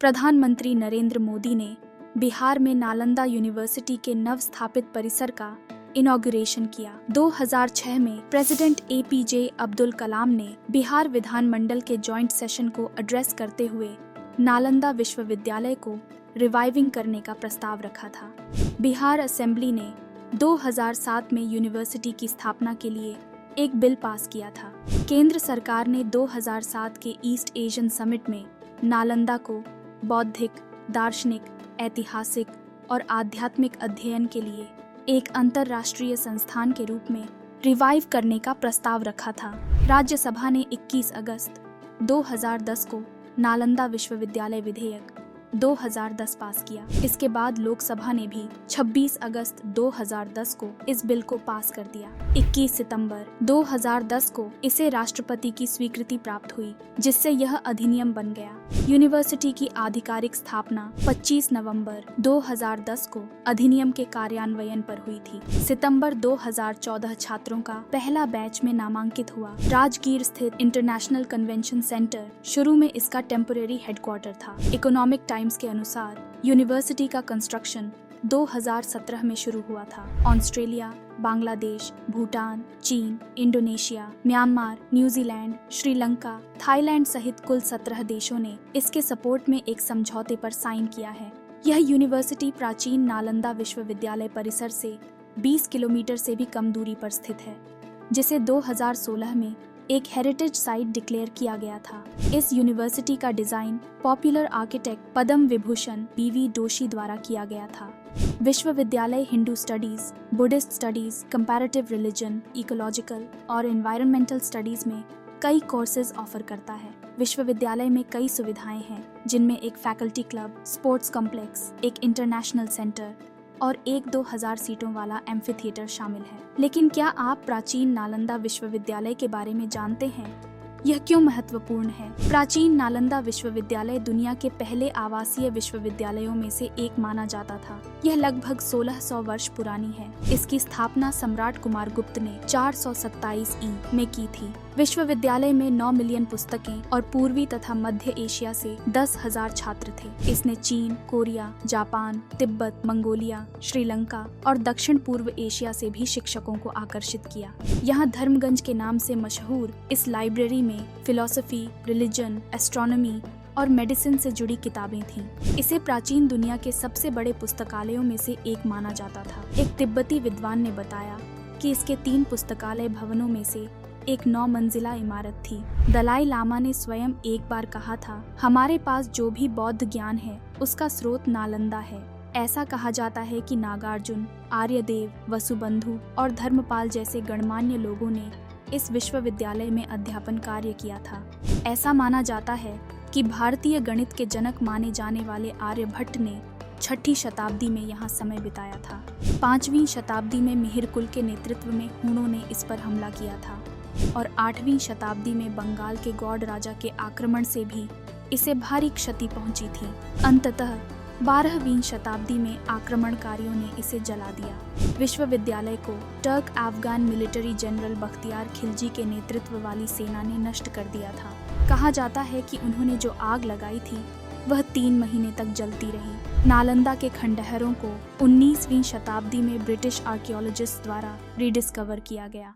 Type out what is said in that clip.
प्रधानमंत्री नरेंद्र मोदी ने बिहार में नालंदा यूनिवर्सिटी के नव स्थापित परिसर का इनॉग्रेशन किया। 2006 में प्रेसिडेंट एपीजे अब्दुल कलाम ने बिहार विधानमंडल के जॉइंट सेशन को एड्रेस करते हुए नालंदा विश्वविद्यालय को रिवाइविंग करने का प्रस्ताव रखा था। बिहार असेंबली ने 2007 में यूनिवर्सिटी की स्थापना के लिए एक बिल पास किया था। केंद्र सरकार ने 2007 के ईस्ट एशियन समिट में नालंदा को बौद्धिक, दार्शनिक, ऐतिहासिक और आध्यात्मिक अध्ययन के लिए एक अंतर्राष्ट्रीय संस्थान के रूप में रिवाइव करने का प्रस्ताव रखा था। राज्यसभा ने 21 अगस्त 2010 को नालंदा विश्वविद्यालय विधेयक 2010 पास किया। इसके बाद लोकसभा ने भी 26 अगस्त 2010 को इस बिल को पास कर दिया। 21 सितंबर 2010 को इसे राष्ट्रपति की स्वीकृति प्राप्त हुई, जिससे यह अधिनियम बन गया। यूनिवर्सिटी की आधिकारिक स्थापना 25 नवंबर 2010 को अधिनियम के कार्यान्वयन पर हुई थी। सितंबर 2014 छात्रों का पहला बैच में नामांकित हुआ। राजगीर स्थित इंटरनेशनल कन्वेंशन सेंटर शुरू में इसका टेम्परेरी हेडक्वार्टर था। इकोनॉमिक टाइम्स के अनुसार यूनिवर्सिटी का कंस्ट्रक्शन 2017 में शुरू हुआ था। ऑस्ट्रेलिया, बांग्लादेश, भूटान, चीन, Indonesia, Myanmar, New Zealand, Sri Lanka, Thailand सहित कुल 17 देशों ने इसके सपोर्ट में एक समझौते पर साइन किया है। यह यूनिवर्सिटी प्राचीन नालंदा विश्वविद्यालय परिसर से 20 किलोमीटर से भी कम दूरी पर स्थित है, जिसे 2016 में एक हेरिटेज साइट डिक्लेयर किया गया था। इस यूनिवर्सिटी का design popular architect Padma Vibhushan बीवी दोशी द्वारा किया गया था। विश्वविद्यालय Hindu studies, Buddhist studies, comparative religion, ecological और एनवायरमेंटल स्टडीज में कई कोर्सेज ऑफर करता है। विश्वविद्यालय में कई सुविधाएं हैं, जिनमें एक फैकल्टी क्लब, स्पोर्ट्स कॉम्प्लेक्स, एक इंटरनेशनल सेंटर और 1-2 सीटों वाला एम्फी थिएटर शामिल है। लेकिन क्या आप प्राचीन नालंदा विश्वविद्यालय के बारे में जानते हैं? यह क्यों महत्वपूर्ण है? प्राचीन नालंदा विश्वविद्यालय दुनिया के पहले आवासीय विश्वविद्यालयों में से एक माना जाता था। यह लगभग 1600 वर्ष पुरानी है। इसकी स्थापना सम्राट कुमार गुप्त ने 427 में की थी। विश्वविद्यालय में 9 मिलियन पुस्तकें और पूर्वी तथा मध्य एशिया से 10,000 छात्र थे। इसने चीन, Korea, Japan, Tibet, Mongolia, Sri Lanka और दक्षिण पूर्व एशिया से भी शिक्षकों को आकर्षित किया। यहाँ धर्मगंज के नाम से मशहूर इस लाइब्रेरी में फिलॉसफी, रिलीजन, एस्ट्रोनॉमी और मेडिसिन से जुड़ी किताबें थीं। इसे प्राचीन दुनिया के सबसे बड़े पुस्तकालयों में से एक माना जाता था। एक तिब्बती विद्वान ने बताया कि इसके 3 पुस्तकालय भवनों में से एक 9 मंजिला इमारत थी। दलाई लामा ने स्वयं एक बार कहा था, हमारे पास जो भी बौद्ध ज्ञान है उसका स्रोत नालंदा है। ऐसा कहा जाता है कि नागार्जुन, आर्यदेव, वसुबंधु और धर्मपाल जैसे गणमान्य लोगों ने इस विश्वविद्यालय में अध्यापन कार्य किया था। ऐसा माना जाता है कि भारतीय गणित के जनक माने जाने वाले आर्यभट्ट ने 6ठी शताब्दी में यहाँ समय बिताया था। 5वीं शताब्दी में मिहिर कुल के नेतृत्व में हूणों ने इस पर हमला किया था और 8वीं शताब्दी में बंगाल के गौड़ राजा के आक्रमण से भी इसे भारी क्षति पहुंची थी। अंततः 12वीं शताब्दी में आक्रमणकारियों ने इसे जला दिया। विश्वविद्यालय को Turk Afghan military general Bakhtiyar Khilji के नेतृत्व वाली सेना ने नष्ट कर दिया था। कहा जाता है कि उन्होंने जो आग लगाई थी वह 3 महीने तक जलती रही। नालंदा के खंडहरों को 19वीं शताब्दी में ब्रिटिश आर्कियोलॉजिस्ट द्वारा रिडिस्कवर किया गया।